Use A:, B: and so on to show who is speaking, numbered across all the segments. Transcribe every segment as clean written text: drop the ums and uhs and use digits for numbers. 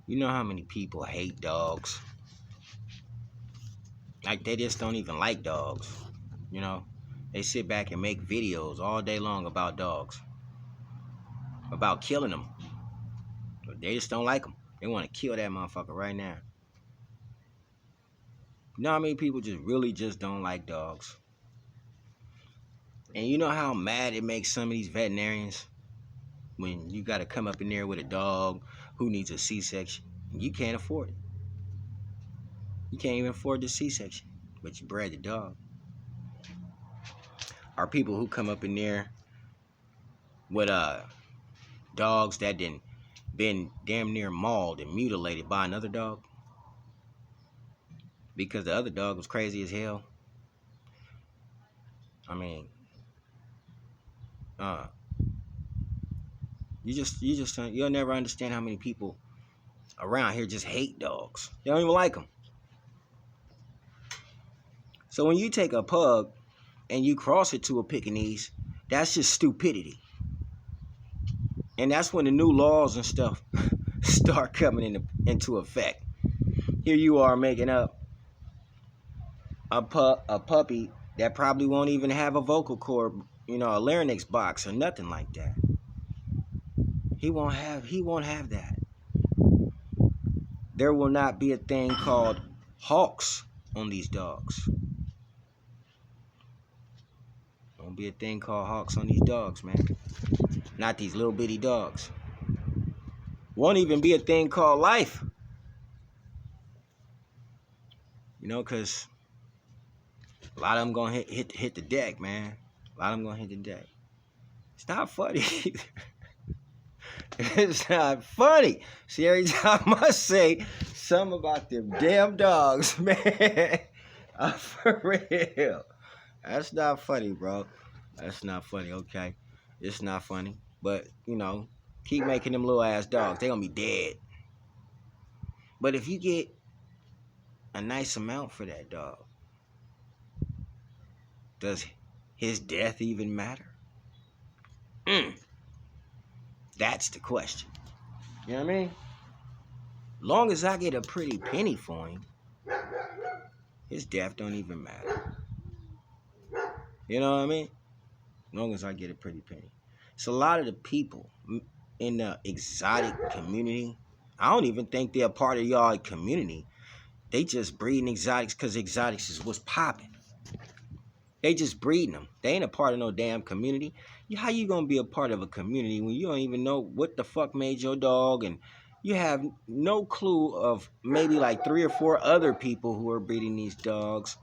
A: You know how many people hate dogs? Like they just don't even like dogs. You know, they sit back and make videos all day long about dogs, about killing them. But they just don't like them. They want to kill that motherfucker right now. You know how many people just really just don't like dogs? And you know how mad it makes some of these veterinarians when you got to come up in there with a dog who needs a C-section. You can't afford it. You can't even afford the C-section, but you bred the dog. Or people who come up in there with dogs that been damn near mauled and mutilated by another dog because the other dog was crazy as hell. I mean, uh, you'll never understand how many people around here just hate dogs. They don't even like them. So when you take a pug and you cross it to a Pekingese, that's just stupidity. And that's when the new laws and stuff start coming into effect. Here you are making up a puppy that probably won't even have a vocal cord, a larynx box or nothing like that. He won't have that. There will not be a thing called hawks on these dogs. Won't be a thing called hawks on these dogs, man. Not these little bitty dogs. Won't even be a thing called life. Because a lot of them gonna hit the deck, man. A lot of them gonna hit the deck. It's not funny. It's not funny. See, every time I say something about them damn dogs, man, for real. That's not funny, bro. That's not funny, okay? It's not funny. But, keep making them little ass dogs. They gonna be dead. But if you get a nice amount for that dog, does his death even matter? That's the question. You know what I mean? Long as I get a pretty penny for him, his death don't even matter. You know what I mean? Long as I get a pretty penny. So a lot of the people in the exotic community, I don't even think they're a part of y'all community. They just breeding exotics because exotics is what's popping. They just breeding them. They ain't a part of no damn community. How you gonna be a part of a community when you don't even know what the fuck made your dog, and you have no clue of maybe like 3 or 4 other people who are breeding these dogs?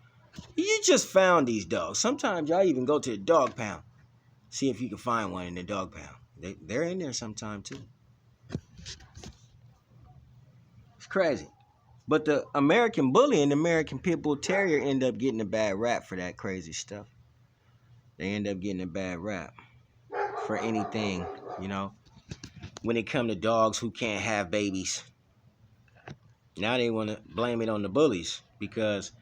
A: You just found these dogs. Sometimes y'all even go to the dog pound. See if you can find one in the dog pound. They're in there sometime too. It's crazy. But the American Bully and the American Pit Bull Terrier end up getting a bad rap for that crazy stuff. They end up getting a bad rap for anything, when it come to dogs who can't have babies. Now they want to blame it on the bullies because,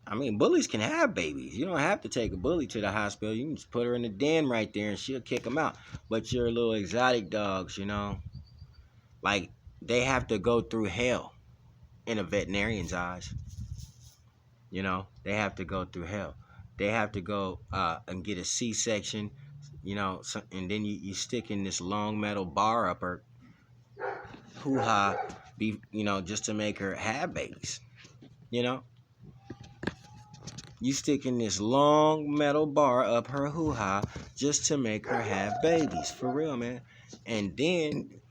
A: bullies can have babies. You don't have to take a bully to the hospital. You can just put her in the den right there and she'll kick them out. But your little exotic dogs, like they have to go through hell in a veterinarian's eyes. They have to go through hell. They have to go and get a C-section, and then you stick in this long metal bar up her hoo-ha, just to make her have babies. You stick in this long metal bar up her hoo-ha just to make her have babies. For real, man. And then,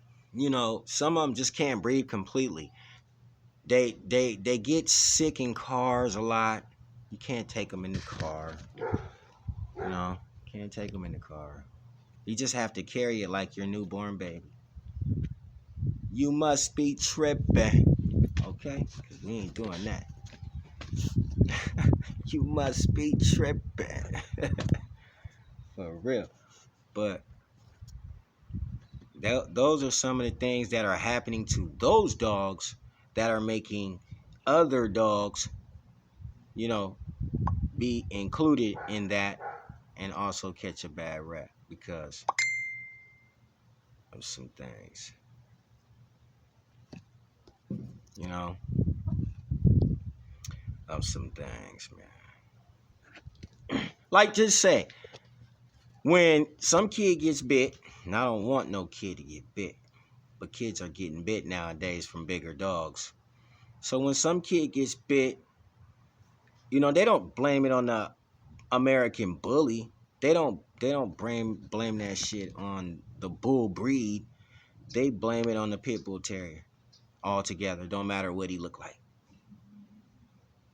A: some of them just can't breathe completely. They get sick in cars a lot. You can't take them in the car. Can't take them in the car. You just have to carry it like your newborn baby. You must be tripping. Okay? Because we ain't doing that. You must be tripping. For real. But those are some of the things that are happening to those dogs that are making other dogs, be included in that and also catch a bad rap because of some things. you know, of some things, man. Like just say, when some kid gets bit, and I don't want no kid to get bit, but kids are getting bit nowadays from bigger dogs. So when some kid gets bit, they don't blame it on the American bully. They don't blame that shit on the bull breed. They blame it on the pit bull terrier altogether. Don't matter what he look like.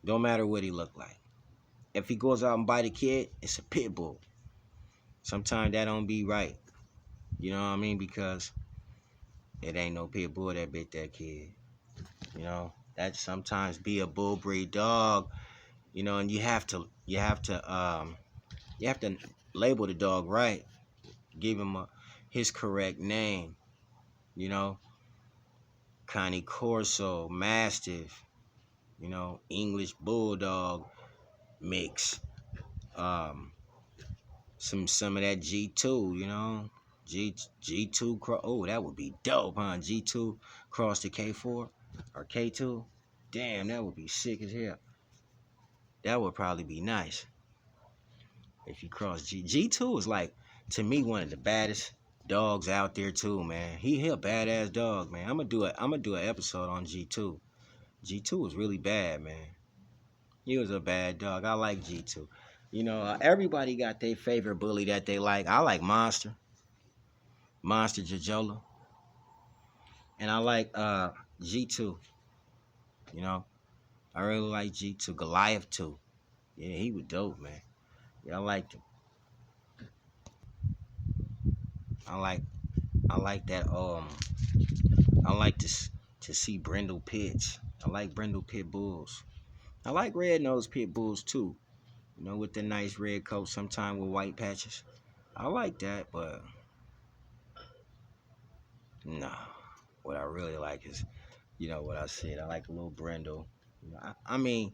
A: Don't matter what he look like. If he goes out and bite a kid, it's a pit bull. Sometimes that don't be right. You know what I mean? Because it ain't no pit bull that bit that kid. That sometimes be a bull breed dog. And you have to label the dog right. Give him his correct name. You know, Connie Corso, Mastiff. English Bulldog mix. Um, some of that G2. G2 cross. Oh, that would be dope, huh? G2 cross to K4 or K2. Damn, that would be sick as hell. That would probably be nice if you cross G2 is like, to me, one of the baddest dogs out there too, man. He a badass dog, man. I'm gonna do an episode on G2. G2 was really bad, man. He was a bad dog. I like G2. Everybody got their favorite bully that they like. I like Monster Jojola, and I like G2. You know, I really like G2. Goliath too. Yeah, he was dope, man. Yeah, I liked him. I like I like that. I like to see Brindle Pits. I like Brindle Pit Bulls. I like red nosed pit bulls too. With the nice red coat, sometime with white patches. I like that, but no. What I really like is, what I said. I like a little Brindle. I mean,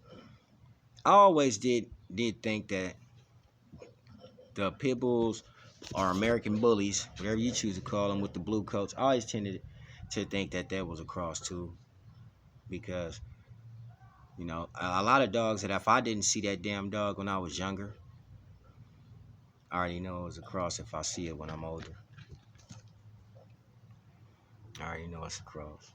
A: I always did think that the pit bulls are American bullies, whatever you choose to call them, with the blue coats. I always tended to think that was a cross too, because a lot of dogs that if I didn't see that damn dog when I was younger, I already know it was a cross. If I see it when I'm older, I already know it's a cross.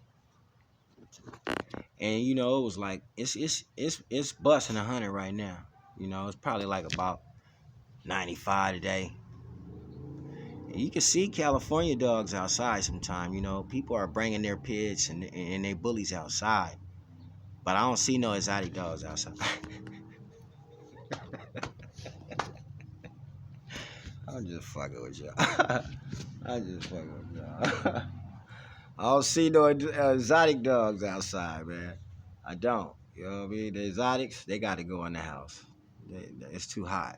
A: And it was like it's busting 100 right now. It's probably like about 95 today. And you can see California dogs outside sometime. People are bringing their pits and their bullies outside, but I don't see no exotic dogs outside. I'm just fucking with y'all. I'm just fucking with y'all. I don't see no exotic dogs outside, man. I don't. You know what I mean? The exotics, they got to go in the house. It's too hot.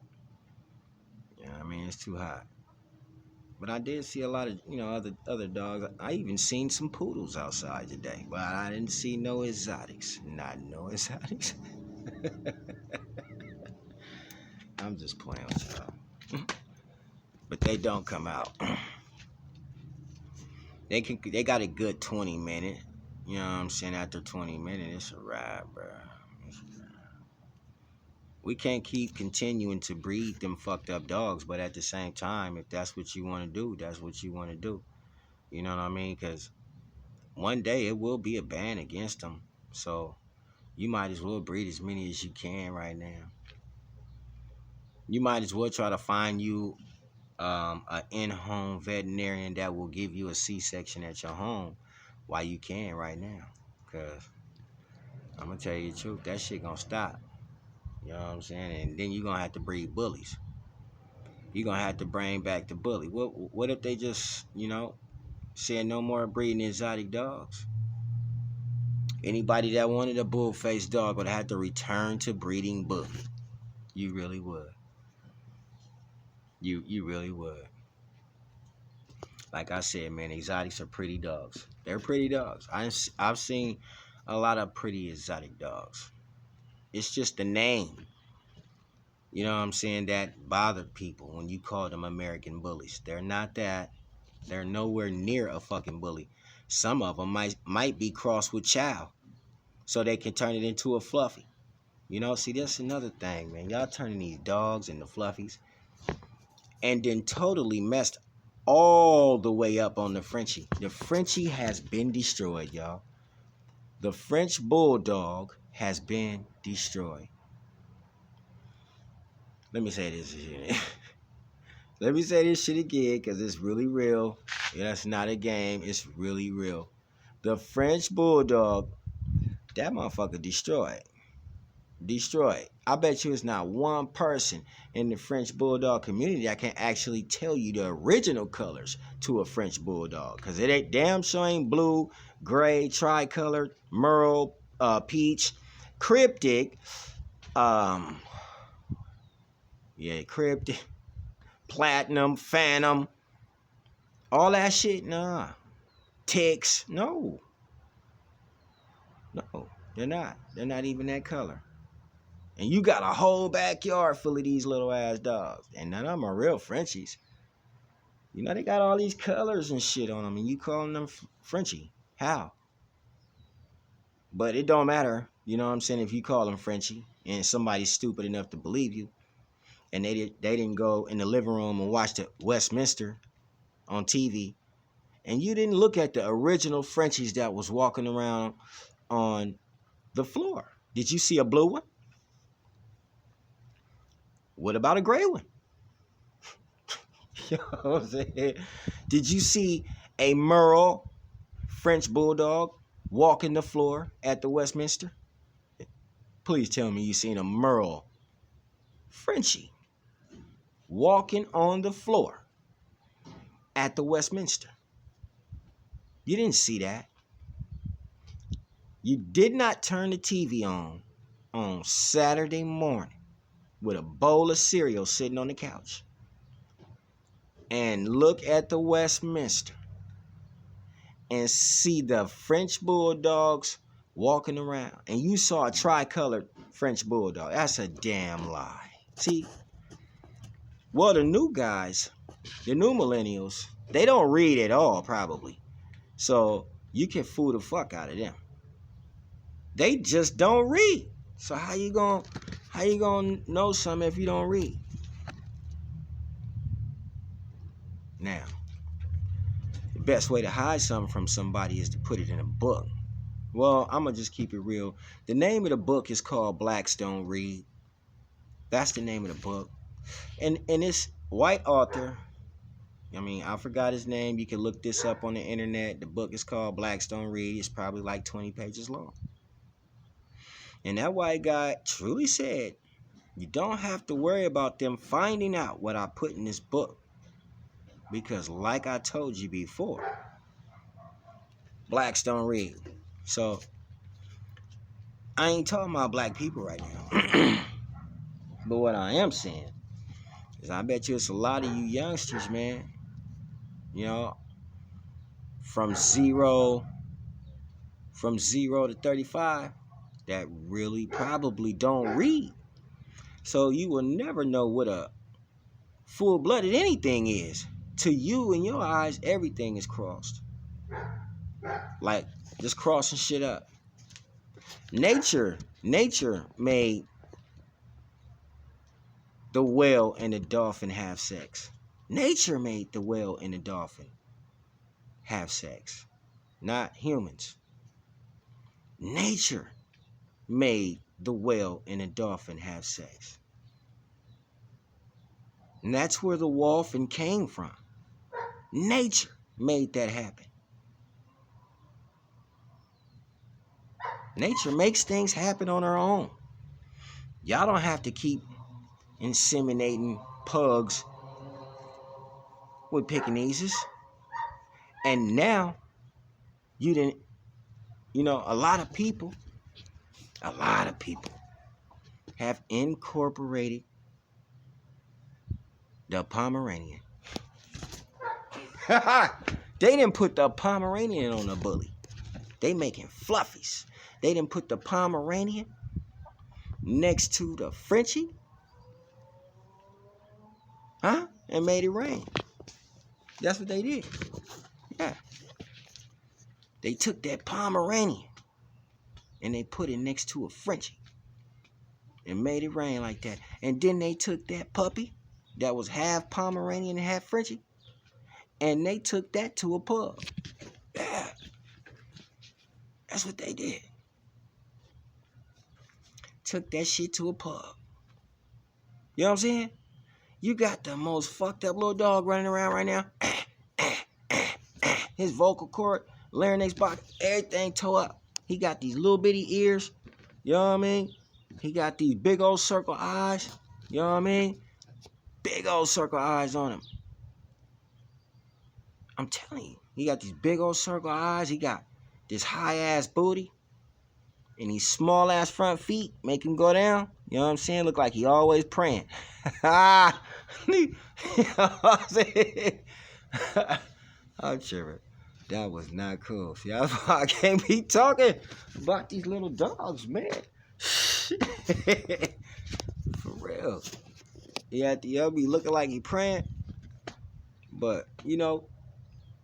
A: You know what I mean? It's too hot. But I did see a lot of, other dogs. I even seen some poodles outside today, but I didn't see no exotics. Not no exotics. I'm just playing with y'all. But they don't come out. They got a good 20 minutes. You know what I'm saying? After 20 minutes, it's a wrap, bro. We can't keep continuing to breed them fucked up dogs, but at the same time, if that's what you want to do, that's what you want to do. You know what I mean? Because one day it will be a ban against them. So you might as well breed as many as you can right now. You might as well try to find you an in-home veterinarian that will give you a C-section at your home while you can right now. Because I'm going to tell you the truth, that shit going to stop. You know what I'm saying? And then you're going to have to breed bullies. You're going to have to bring back the bully. What if they just, said no more breeding exotic dogs? Anybody that wanted a bull-faced dog would have to return to breeding bully. You really would. You really would. Like I said, man, exotics are pretty dogs. They're pretty dogs. I've seen a lot of pretty exotic dogs. It's just the name, you know what I'm saying, that bothered people when you call them American bullies. They're not that. They're nowhere near a fucking bully. Some of them might be crossed with Chow. so they can turn it into a fluffy. You know, see, that's another thing, man. Y'all turning these dogs into fluffies and then totally messed all the way up on the Frenchie. The Frenchie has been destroyed, y'all. The French Bulldog has been destroyed. Let me say this shit. Let me say this shit again because it's really real. That's not a game. It's really real. The French Bulldog, that motherfucker destroyed. Destroyed. I bet you it's not one person in the French Bulldog community that can actually tell you the original colors to a French Bulldog. Because it ain't damn sure ain't blue, gray, tricolored, merle, peach, cryptic, cryptic, platinum, phantom, all that shit, nah. Ticks, no. No, they're not. They're not even that color. And you got a whole backyard full of these little ass dogs. And none of them are real Frenchies. You know, they got all these colors and shit on them. And you calling them Frenchie. How? But it don't matter. You know what I'm saying? If you call them Frenchie and somebody's stupid enough to believe you. And they didn't go in the living room and watch the Westminster on TV. And you didn't look at the original Frenchies that was walking around on the floor. Did you see a blue one? What about a gray one? You know what I'm saying? Did you see a Merle French Bulldog walking the floor at the Westminster? Please tell me you seen a Merle Frenchie walking on the floor at the Westminster. You didn't see that. You did not turn the TV on Saturday morning with a bowl of cereal sitting on the couch and look at the Westminster and see the French Bulldogs walking around. And you saw a tricolored French Bulldog. That's a damn lie. See, well, the new guys, the new millennials, they don't read at all, probably. So you can fool the fuck out of them. They just don't read. So how you gonna know something if you don't read? Now, the best way to hide something from somebody is to put it in a book. Well, I'm gonna just keep it real. The name of the book is called Blacks Don't Read. That's the name of the book. And this white author, I forgot his name. You can look this up on the internet. The book is called Blacks Don't Read. It's probably like 20 pages long. And that white guy truly said, you don't have to worry about them finding out what I put in this book. Because like I told you before, blacks don't read. So, I ain't talking about black people right now. But what I am saying is I bet you it's a lot of you youngsters, man. You know, from zero to 35 that really probably don't read. So you will never know what a full-blooded anything is. To you, in your eyes, everything is crossed. Like, just crossing shit up. Nature made the whale and the dolphin have sex. Nature made the whale and the dolphin have sex. Not humans. Nature made the whale and the dolphin have sex. And that's where the dolphin came from. Nature made that happen. Nature makes things happen on her own. Y'all don't have to keep inseminating pugs with Pekingeses. And now, a lot of people have incorporated the Pomeranian. They didn't put the Pomeranian on the bully. They making fluffies. They didn't put the Pomeranian next to the Frenchie. And made it rain. That's what they did. Yeah. They took that Pomeranian and they put it next to a Frenchie and made it rain like that. And then they took that puppy that was half Pomeranian and half Frenchie, and they took that to a pub. Yeah, that's what they did. Took that shit to a pub. You know what I'm saying? You got the most fucked up little dog running around right now. His vocal cord, larynx box, everything tore up. He got these little bitty ears. You know what I mean? He got these big old circle eyes. You know what I mean? Big old circle eyes on him. I'm telling you. He got these big old circle eyes. He got this high ass booty. And these small ass front feet make him go down. You know what I'm saying? Look like he always praying. You know what I'm saying? I'm tripping. That was not cool. See, that's why I can't be talking about these little dogs, man. For real. He'll be looking like he praying. But, you know,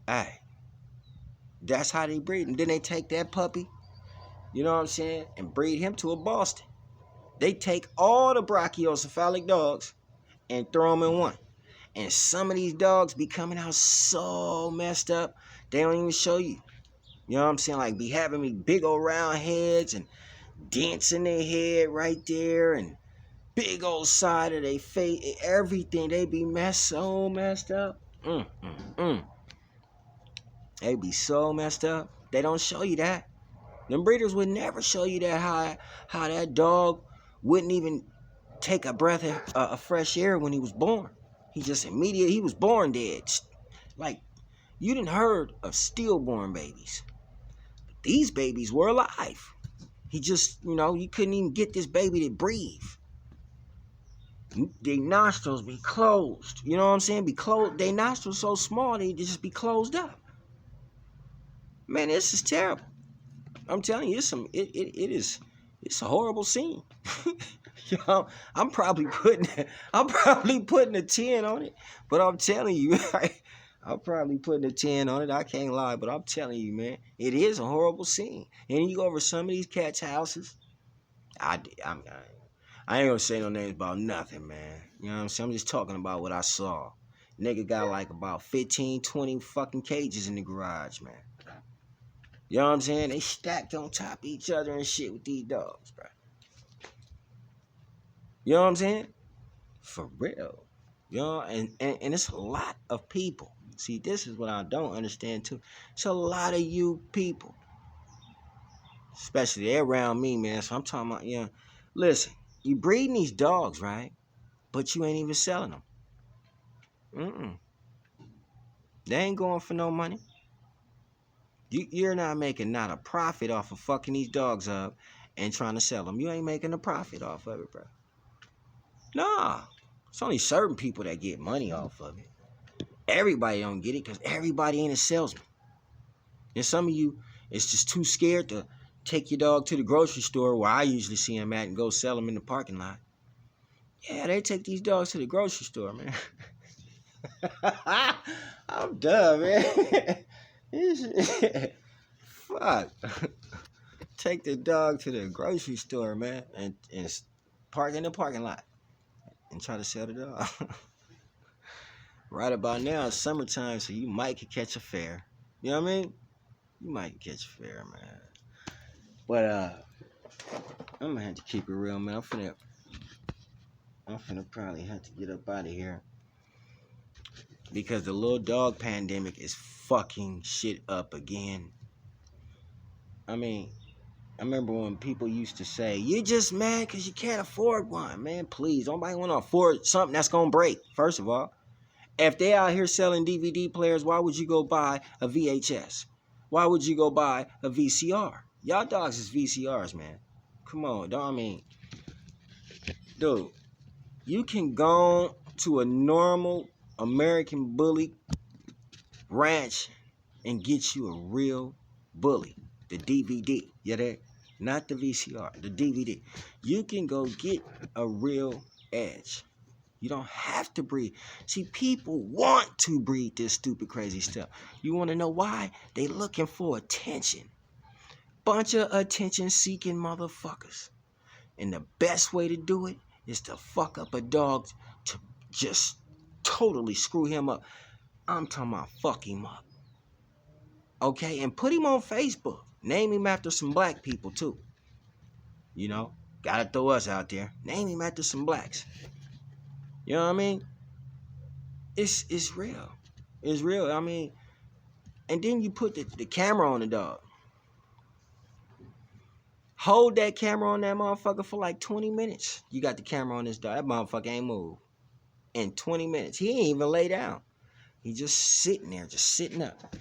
A: hey, that's how they breed him. Then they take that puppy, you know what I'm saying, and breed him to a Boston. They take all the brachiocephalic dogs and throw them in one. And some of these dogs be coming out so messed up, they don't even show you. You know what I'm saying? Like, be having me big old round heads and dents in their head right there and big old side of their face. Everything. They be so messed up. They be so messed up. They don't show you that. Them breeders would never show you that how that dog wouldn't even take a breath of fresh air when he was born. He was born dead. Like, you done heard of stillborn babies. These babies were alive. He just, you couldn't even get this baby to breathe. Their nostrils be closed. You know what I'm saying? Be closed. Their nostrils so small, they just be closed up. Man, this is terrible. I'm telling you, it's a horrible scene. I'm probably putting a 10 on it, but I'm telling you, I'm probably putting a 10 on it. I can't lie, but I'm telling you, man, it is a horrible scene. And you go over some of these cats' houses. I ain't gonna say no names about nothing, man. You know what I'm saying? I'm just talking about what I saw. Nigga got like about 15, 20 fucking cages in the garage, man. You know what I'm saying? They stacked on top of each other and shit with these dogs, bro. You know what I'm saying? For real. You know, and it's a lot of people. See, this is what I don't understand too. It's a lot of you people. Especially they're around me, man. So I'm talking about, listen, you breeding these dogs, right? But you ain't even selling them. They ain't going for no money. You're not making not a profit off of fucking these dogs up and trying to sell them. You ain't making a profit off of it, bro. Nah. It's only certain people that get money off of it. Everybody don't get it because everybody ain't a salesman. And some of you is just too scared to take your dog to the grocery store where I usually see them at and go sell them in the parking lot. Yeah, they take these dogs to the grocery store, man. I'm done, man. Fuck. Take the dog to the grocery store, man, and park in the parking lot and try to sell the dog. Right about now, it's summertime, so you might could catch a fare. You know what I mean? You might catch a fare, man. But I'm gonna have to keep it real, man. I'm finna probably have to get up out of here. Because the little dog pandemic is fucking shit up again. I mean, I remember when people used to say, you're just mad because you can't afford one. Man, please, nobody want to afford something that's going to break, first of all. If they out here selling DVD players, why would you go buy a VHS? Why would you go buy a VCR? Y'all dogs is VCRs, man. Come on, dude, you can go to a normal American Bully ranch and get you a real bully, the DVD. You there? Not the VCR, the DVD. You can go get a real edge. You don't have to breed. See, people want to breed this stupid, crazy stuff. You want to know why? They looking for attention. bunch of attention-seeking motherfuckers. And the best way to do it is to fuck up a dog to just totally screw him up. I'm talking about fuck him up. Okay? And put him on Facebook. Name him after some black people, too. You know? Gotta throw us out there. Name him after some blacks. You know what I mean? It's real. It's real. I mean, and then you put the camera on the dog. Hold that camera on that motherfucker for like 20 minutes. You got the camera on this dog. That motherfucker ain't moved. In 20 minutes. He ain't even lay down. He just sitting there, just sitting up.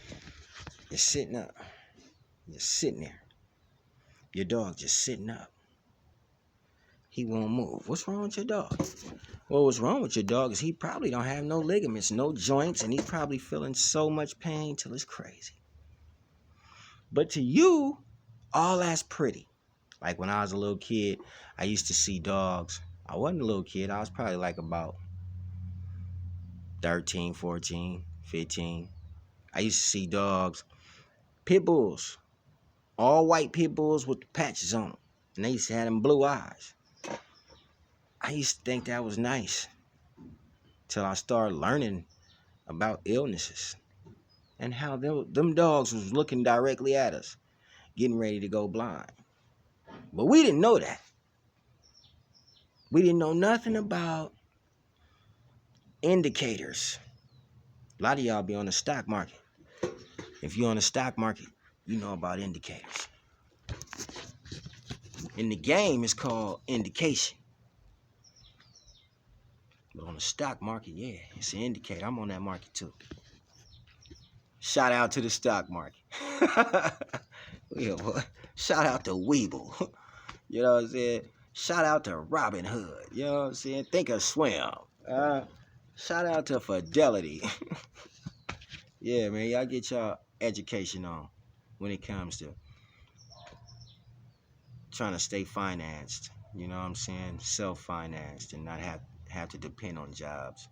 A: Just sitting up. Just sitting there. Your dog just sitting up. He won't move. What's wrong with your dog? Well, what's wrong with your dog is he probably don't have no ligaments, no joints, and he's probably feeling so much pain till it's crazy. But to you, all that's pretty. Like when I was a little kid, I used to see dogs. I wasn't a little kid. I was probably like about 13, 14, 15. I used to see dogs, pit bulls, all white pit bulls with the patches on them. And they used to have them blue eyes. I used to think that was nice till I started learning about illnesses and how them dogs was looking directly at us, getting ready to go blind. But we didn't know that. We didn't know nothing about indicators. A lot of y'all be on the stock market. If you're on the stock market, you know about indicators. In the game, it's called indication. But on the stock market, yeah, it's an indicator. I'm on that market too. Shout out to the stock market. Yeah, boy. Shout out to Weeble. You know what I'm saying? Shout out to Robin Hood. You know what I'm saying? Think of Swim. Shout out to Fidelity. Yeah, man, y'all get y'all education on when it comes to trying to stay financed. You know what I'm saying? Self-financed and not have to depend on jobs.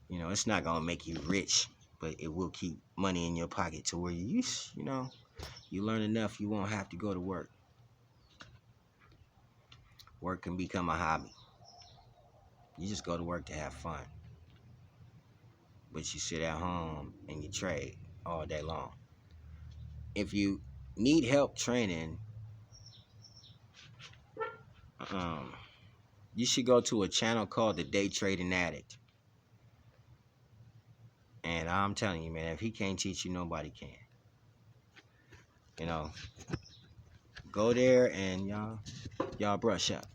A: You know, it's not going to make you rich, but it will keep money in your pocket to where you know, you learn enough, you won't have to go to work. Work can become a hobby. You just go to work to have fun. But you sit at home and you trade all day long. If you need help training, you should go to a channel called The Day Trading Addict. And I'm telling you, man, if he can't teach you, nobody can. You know, go there and y'all brush up.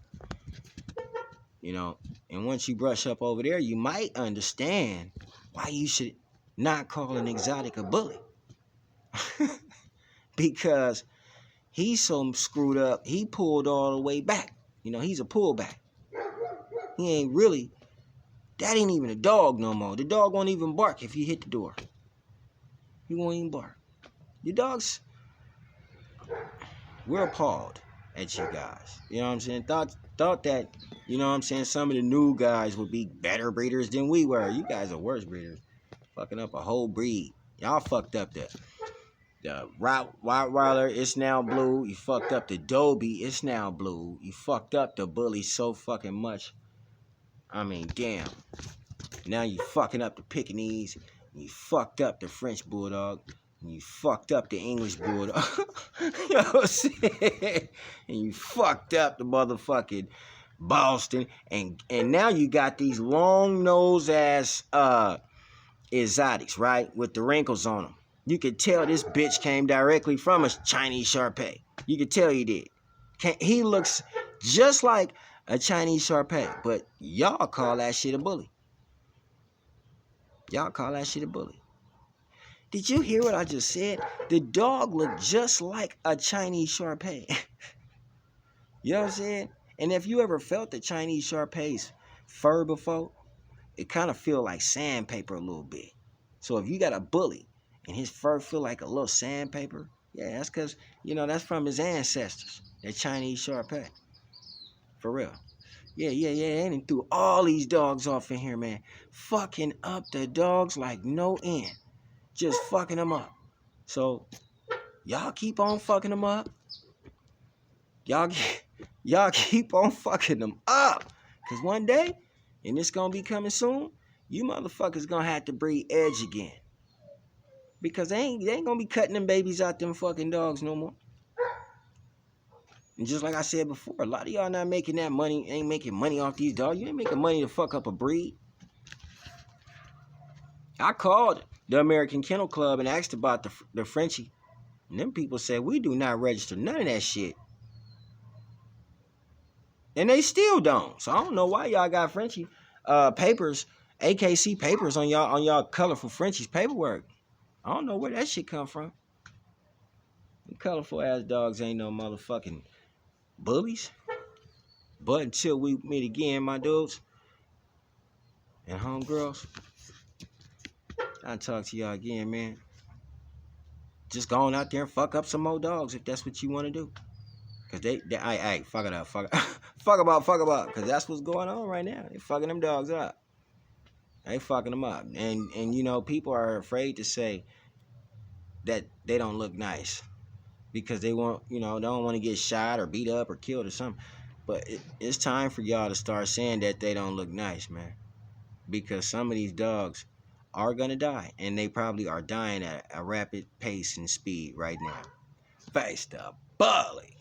A: You know, and once you brush up over there, you might understand why you should not call an exotic a bully. Because he's so screwed up, he pulled all the way back. You know, he's a pullback. He ain't really, that ain't even a dog no more. The dog won't even bark if you hit the door. He won't even bark. Your dogs, we're appalled at you guys. You know what I'm saying? Thought that, you know what I'm saying, some of the new guys would be better breeders than we were. You guys are worse breeders. Fucking up a whole breed. Y'all fucked up the Rottweiler, it's now blue. You fucked up the Dobie, it's now blue. You fucked up the bully so fucking much. I mean, damn. Now you fucking up the Pekingese. You fucked up the French Bulldog. And you fucked up the English Bulldog. You know what I'm saying? And you fucked up the motherfucking Boston. And now you got these long-nosed ass exotics, right? With the wrinkles on them. You could tell this bitch came directly from a Chinese Shar-Pei. You could tell he did. He looks just like a Chinese Shar-Pei. But y'all call that shit a bully. Y'all call that shit a bully. Did you hear what I just said? The dog looked just like a Chinese Shar-Pei. You know what I'm saying? And if you ever felt the Chinese Shar-Pei's fur before, it kind of feel like sandpaper a little bit. So if you got a bully and his fur feel like a little sandpaper, yeah, that's because, you know, that's from his ancestors, that Chinese Shar-Pei. For real. Yeah, they done threw all these dogs off in here, man. Fucking up the dogs like no end. Just fucking them up. So, Y'all keep on fucking them up. Y'all keep on fucking them up. Cause one day, and it's gonna be coming soon, you motherfuckers gonna have to breed edge again. Because they ain't gonna be cutting them babies out them fucking dogs no more. And just like I said before, a lot of y'all not making that money, ain't making money off these dogs. You ain't making money to fuck up a breed. I called the American Kennel Club and asked about the Frenchie. And them people said, we do not register none of that shit. And they still don't. So I don't know why y'all got Frenchie papers, AKC papers on y'all colorful Frenchies paperwork. I don't know where that shit come from. Them colorful ass dogs ain't no motherfucking bullies. But until we meet again, my dudes and homegirls, I'll talk to y'all again, man. Just go on out there and fuck up some more dogs if that's what you want to do. Cause I fuck it up, fuck about, cause that's what's going on right now. They fucking them dogs up. They fucking them up, and you know people are afraid to say that they don't look nice because they want, you know, they don't want to get shot or beat up or killed or something. But it's time for y'all to start saying that they don't look nice, man, because some of these dogs are gonna die, and they probably are dying at a rapid pace and speed right now. Face the bully.